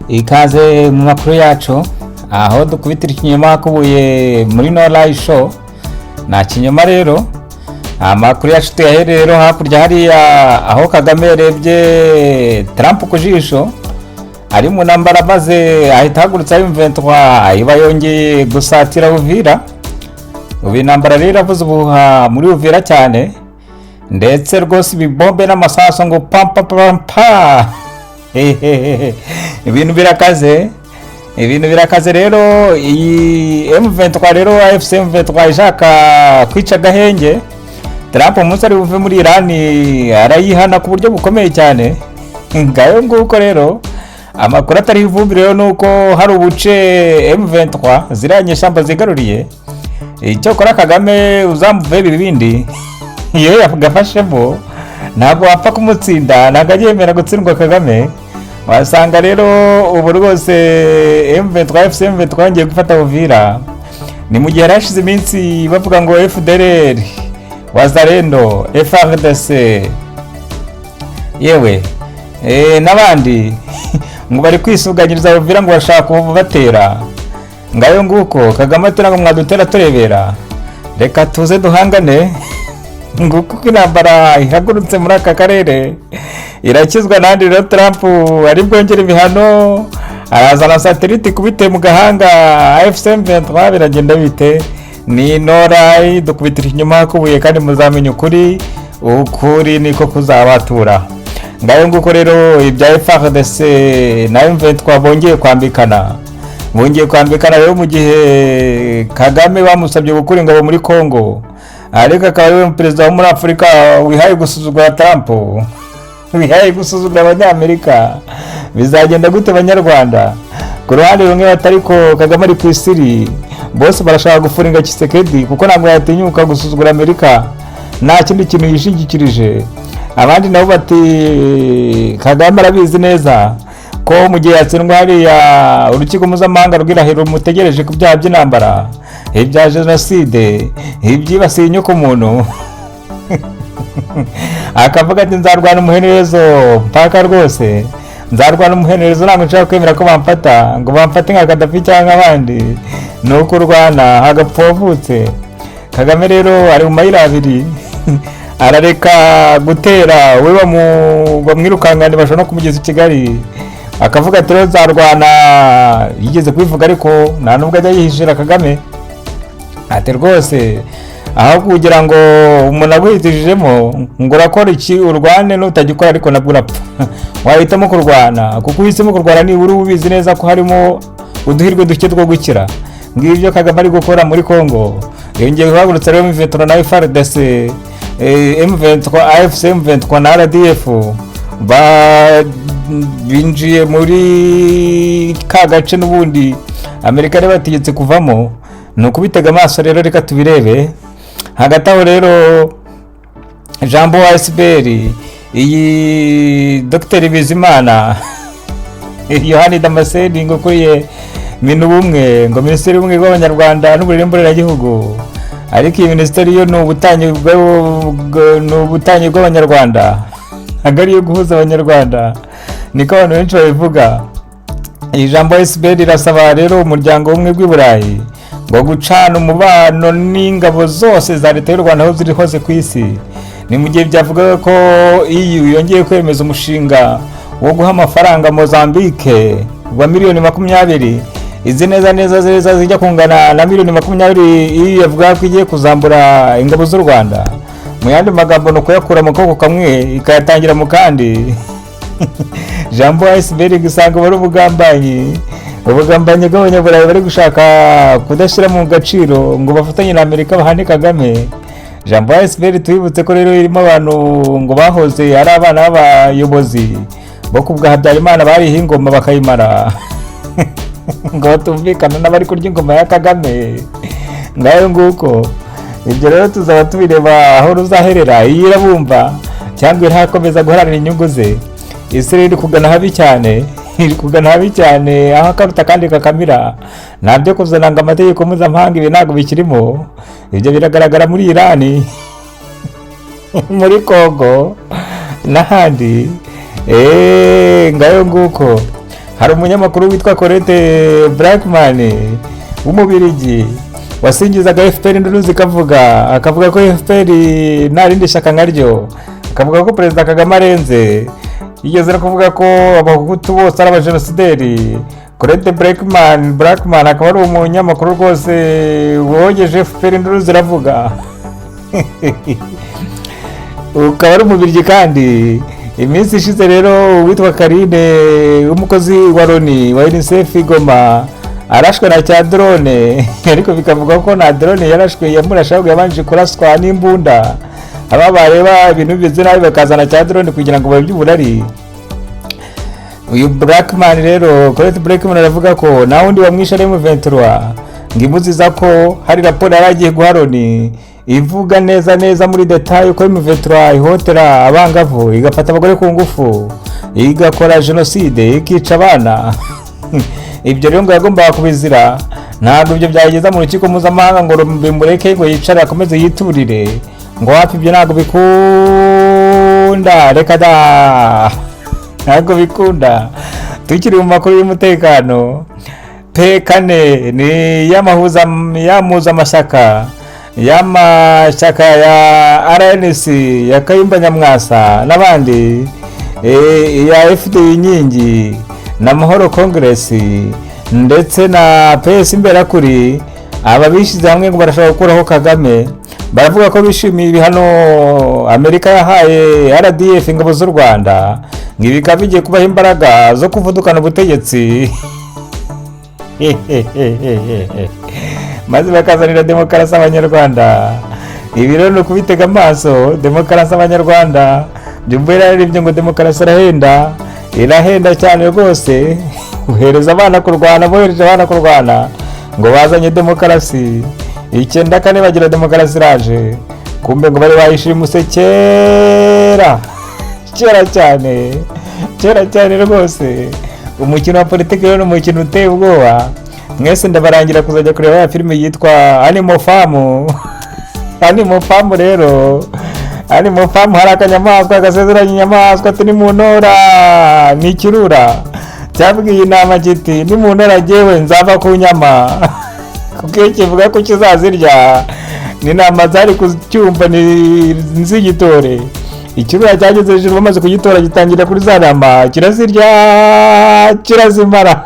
ikaze mu makuru yacu aho dukubitira ikinyoma kubuye muri no live show na kinyoma rero amakuru yacu tuyahere rero hakurya hariya aho Kagame yarebye Trump ku jisho ari mu ntambara maze ahita hagurutsa M23 iba yongeye gusatira Uvira ubu intambara rero avuze ubuha muri Uvira cyane ndetse rwose ibibombe n'amasaso ngo pampa ibintu birakaze rero iyi M23 rero AFC M23 ishaka kwica gahenge Trump umunsi ari buve muri Iran arayihana ku buryo bukomeye cyane ngayo nguko rero amakuru atari ivumbi rero nuko hari ubuce M23 ziranye shamba zigaruriye icyo kora Kagame uzamuve bibindi iyo yafashemo ntabwo wapfa kumutsinda ntabwo yemera gutsindwa Kagame wasanga rero ubu rwose M23 FC M23 ngiye gufata Uvira ni mu gihe rashize iminsi bavuga ngo FDLR Wazalendo FARDC yewe n'abandi ngo bari kwisuganyiriza Uvira ngo bashaka kubatera ngayo nguko Kagame turanga mwadutera turebera reka tuze duhangane nguko intambara ihagurutse muri aka karere irakizwa nandi rero Trump ari bwongera ibihano arazana satellite kubite mu gahanga AFC M23 biragenda bite ni norai dukubitira inyuma kubuye kandi muzamenye ukuri niko kuzabatura ngayo nguko rero ibya FARDC na M23 bongeye kwambikana rero mu gihe Kagame bamusabye gukura ingabo muri Congo ariko akaba ari perezida wo muri Afrika wihaye gusuzugura Trump wihaye gusuzugura abanyamerika bizagenda gute abanyarwanda ku ruhande rumwe batariko Kagame ari kwisiri bose barashaka gufuringa Kisekedi kuko ntabwo yatinyuka gusuzugura Amerika nta kindi kintu yishingikirije abandi nabo bati Kagame arabizi neza ko mu gihe yatsindwa hariya urukiko mpuzamahanga rw'irahiro mutegereje ku byaha by'intambara ibya jenoside ibyibasiye inyoko muntu akavuga ati nzarwana umuhenerezo mpaka rwose nzarwana umuhenerezo ntabwo nshaka kwemera ko bamfata ngo bamfate nka Gaddafi cyangwa abandi nuko urwana hagapfa wavutse Kagame rero ari mu mayira abiri arareka gutera we bamwirukangane bashobora no kumugeza i Kigali akavuga ati rero nzarwana yigeze kubivuga ariko nta nubwo ajya yihishira Kagame ati rwose aho kugira ngo umuntu agwihitishijemo ngo urakora iki urwane n'utagikora ariko nabwo urapfa wahitamo kurwana kuko uhisemo kurwana nibura ubizi neza ko harimo uduhirwe duke two gukira ngibyo Kagame ari gukora muri Congo yongeye guhagurutsa rero M23 na FARDC M23 AFC M23 na RDF binjiye muri ka gace n'ubundi Amerika rero bategetse kuvamo nuko bitega amaso rero reka tubirebe hagati aho rero Jambo ASBR iyi Dr Bizimana Yohani Damascene ngo kuriye minu bumwe ngo Minisiteri y'Ubumwe bw'Abanyarwanda n'Uburere gihugu ariko iyi minisiteri yo n'ubutanyi bw'Abanyarwanda agari yo guhuza Abanyarwanda niko abantu benshi babivuga iyi Jambo ASBR irasaba rero umuryango w'Ubumwe bw'Iburayi ngo gucana umubano n'ingabo zose za leta y'u Rwanda aho ziri hose ku isi ni mu gihe byavuga ko EU yongeye kwemeza umushinga wo guha amafaranga Mozambique wa miliyoni 20 izi neza zijya kungana na miliyoni 20 EU yavuga ko igiye kuzambura ingabo z'u Rwanda mu yandi magambo no kuyakura mu koko kamwe ikayatangira mu kandi Jambo ASBR gisanga bari ubugambanyi bw'Abanyaburayi bari gushaka kudashyira mu gaciro ngo bafatanye na Amerika bahane Kagame Jambo ASBR twibutse ko rero irimo abantu ngo bahoze ari abana b'abayobozi bo kubwa Habyarimana bari hingoma bakayimara ngo batumvikana n'abari kurya ingoma ya Kagame ngayo nguko ibyo rero tuzaba tubireba aho ruzaherera irabumva cyangwa irakomeza guharanira inyungu ze Israel kugana habi cyane aho akaruta kandi kakamira nabyo kuzananga amategeko mpuzamahanga ibi ntabwo bikirimo ibyo biragaragara muri Iran muri Congo n'ahandi ngayo nguko hari umunyamakuru witwa Colette Brackman w'umubirigi wasingizaga FPR induru zikavuga, akavuga ko FPR nta rindi shyaka nkaryo, akavuga ko Perezida Kagame arenze, yigeze no kuvuga ko abahutu bose ari abajenosideri. Colette Brackman akaba ari umunyamakuru rwose wogeje FPR induru ziravuga. Ukaba ari umubirigi kandi iminsi ishize rero witwa Karine umukozi wa Loni wa UNICEF Goma arashwe na cya drone, ariko bikavuga ko na drone yarashwe yamurashaho yabanje kuraswa n'imbunda, aba bareba ibintu bize nabi bakazana cya drone kugira ngo babyuburari. Uyu Brackman rero, Colette Brackman aravuga ko na wundi wamwishe ari mu 23 ngimuziza ko hari raporo yaragiye guha Loni ivuga neza muri detail ko M23 ihotera abangavu, igafata abagore ku ngufu, igakora genocide, ikica abana. Ibyo rero ngo yagomba kubizira, ntabwo ibyo byageza mu rukiko mpuzamahanga ngo bimureke ngo yicare akomeze yiturire, ngo hafi ibyo ntabwo bikunda, reka da, ntabwo bikunda. Tukiri mu makuru y'umutekano, P4 ni yamuza amashyaka y'amashyaka ya RNC ya Kayumba Nyamwasa n'abandi, ya FD Inkingi na Mahoro Congress ndetse na PS Imberakuri, aba bishize hamwe ngo barashaka gukuraho Kagame. Baravuga ko bishimiye ibihano Amerika yahaye RDF ingabo z'u Rwanda, ngibi bigiye kubaha imbaraga zo kuvudukana ubutegetsi maze bakazanira demokarasi abanyarwanda. Ibi rero no kubitega amaso, demokarasi abanyarwanda byumvira ari byo ngo demokarasi irahenda cyane rwose. Uhereza abana kurwana, bohereje abana kurwana ngo bazanye demokarasi, 94 bagira demokarasi raje, kumbe ngo bari bayishimuse kera cyane rwose. Umukino wa politiki rero umukino uteye ubwoba. Mwese ndabarangira kuzajya kureba ya filime yitwa Animal Farm. Animal Farm rero, Animal Farm hari akanyamaswa gasezeranya inyamaswa ati ni munora ni ikirura, cyabwiye inama giti ni munora jewe nzava ku nyama kuko kivuga ko kizazirya, ni nama zari kucyumva ni nzigitore. Ikirura cyageze hejuru bamaze kugitora gitangira kuri za nama, kirazirya kirazimara.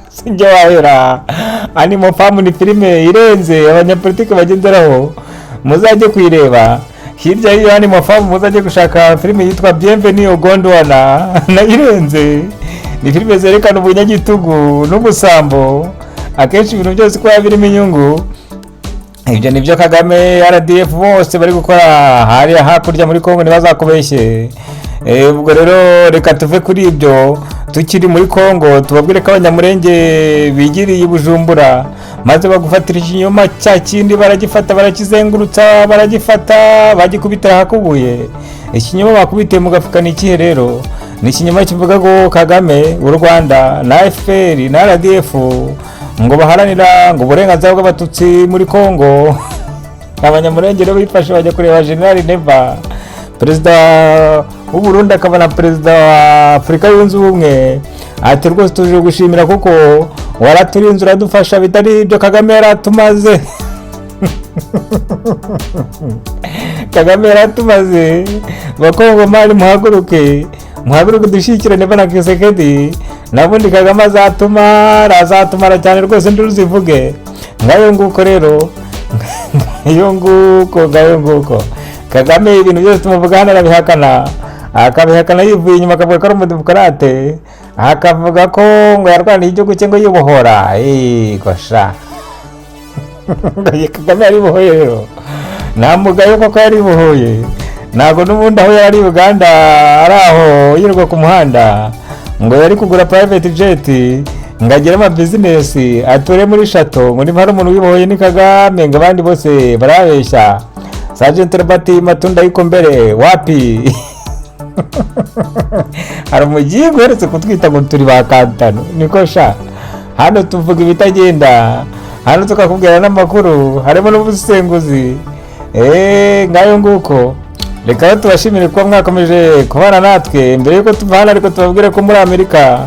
Sinjye wahera. Animal Farm ni filime irenze abanyapolitiki bagenderaho, muzajye kuyireba. Hirya y'iyo Animal Farm muzajye gushaka filime yitwa Bienvenue au Gondwana na irenze. Ni filime zerekana ubunyagitugu n'ubusambo, akenshi ibintu byose ko birimo inyungu. Ibyo nibyo Kagame RDF bose bari gukora hariya hakurya muri Kongo, ntibazakubeshye. Ubwo rero reka tuve kuri ibyo, tukiri muri Kongo tubabwire ko abanyamurenge bigiriye Bujumbura, maze bagufatira ikinyoma cya kindi, baragifata barakizengurutsa, baragifata bagikubita hakubuye. Ikinyoma bakubitiye mu gafuka ni ikihe rero? Ni ikinyoma kivuga ko Kagame u Rwanda na FPR na RDF ngo baharanira ngo uburenganzira bw'abatutsi muri Kongo. Abanyamurenge rero bifashe bajya kureba General Neva, perezida w'u Burundi akaba na perezida wa Afurika yunze ubumwe, ati rwose tuje gushimira kuko waraturinze uradufasha bitari ibyo Kagame yaratumaze. Kagame yaratumaze, bakongo mali muhaguruke dushikirane bana Kisekedi, nabundi Kagame azatumara cyane rwose nduzivuge. Ngayo nguko rero, ngayo nguko Kagame ibintu byose tumuvugana arabihakana, akabihakana yivuye inyuma, akavuga ko ari umudemokarate, akavuga ko ngo yarwaniye igihugu cye ngo yibohora. Gosha Kagame yaribohoye rero, nta mugayo koko yaribohoye. Ntabwo n'ubundi aho yari Uganda ari aho yirirwa ku muhanda, ngo yari kugura private jet ngo agire ama business ature muri shato, ngo niba hari umuntu wibohoye ni Kagame, ngo abandi bose barabeshya. Sergeant Robert Matunda yiko mbere wapi? Hari umugiye guheretse kutwita ngo turi bakantano, niko sha. Hano tuvuga ibitagenda, hano tukakubwira n'amakuru, harimo n'ubusenguzi. Ngayo nguko. Reka tubashimire kuba mwakomeje kubana natwe. Mbere yuko tuvana ariko tubabwire ko muri Amerika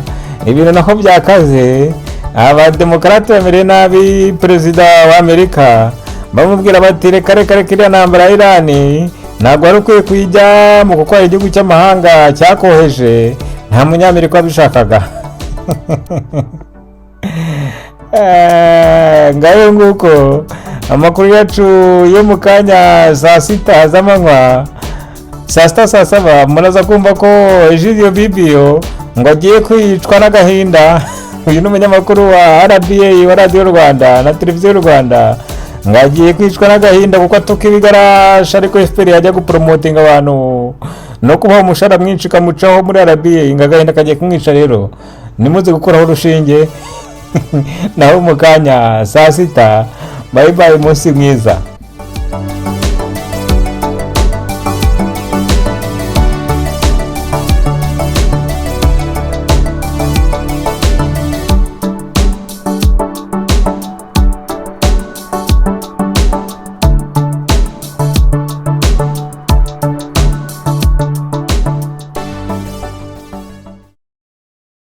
ibintu naho byakaze. Abademokarate bamereye nabi perezida wa Amerika, bamubwira bati reka iriya ntambara ya Irani ntabwo wari ukwiye kuyijyamo kuko hari igihugu cy'amahanga cyakoheje, nta munyamerika wabishakaga. Ngayo nguko amakuru yacu yo mu kanya saa sita z'amanywa, saa sita saa saba muraza kumva ko Egidio Bibio ngo agiye kwicwa n'agahinda. Uyu ni umunyamakuru wa RBA wa radiyo Rwanda na televiziyo Rwanda, ngo agiye kwicwa n'agahinda kuko atuka ibigarasha, ariko FPR yajya gupromotinga abantu no kubaha umushahara mwinshi kamucaho muri RBA, ngo agahinda kagiye kumwica. Rero nimuze gukuraho urushinge. Naho mu kanya saa sita, bye bye, umunsi mwiza.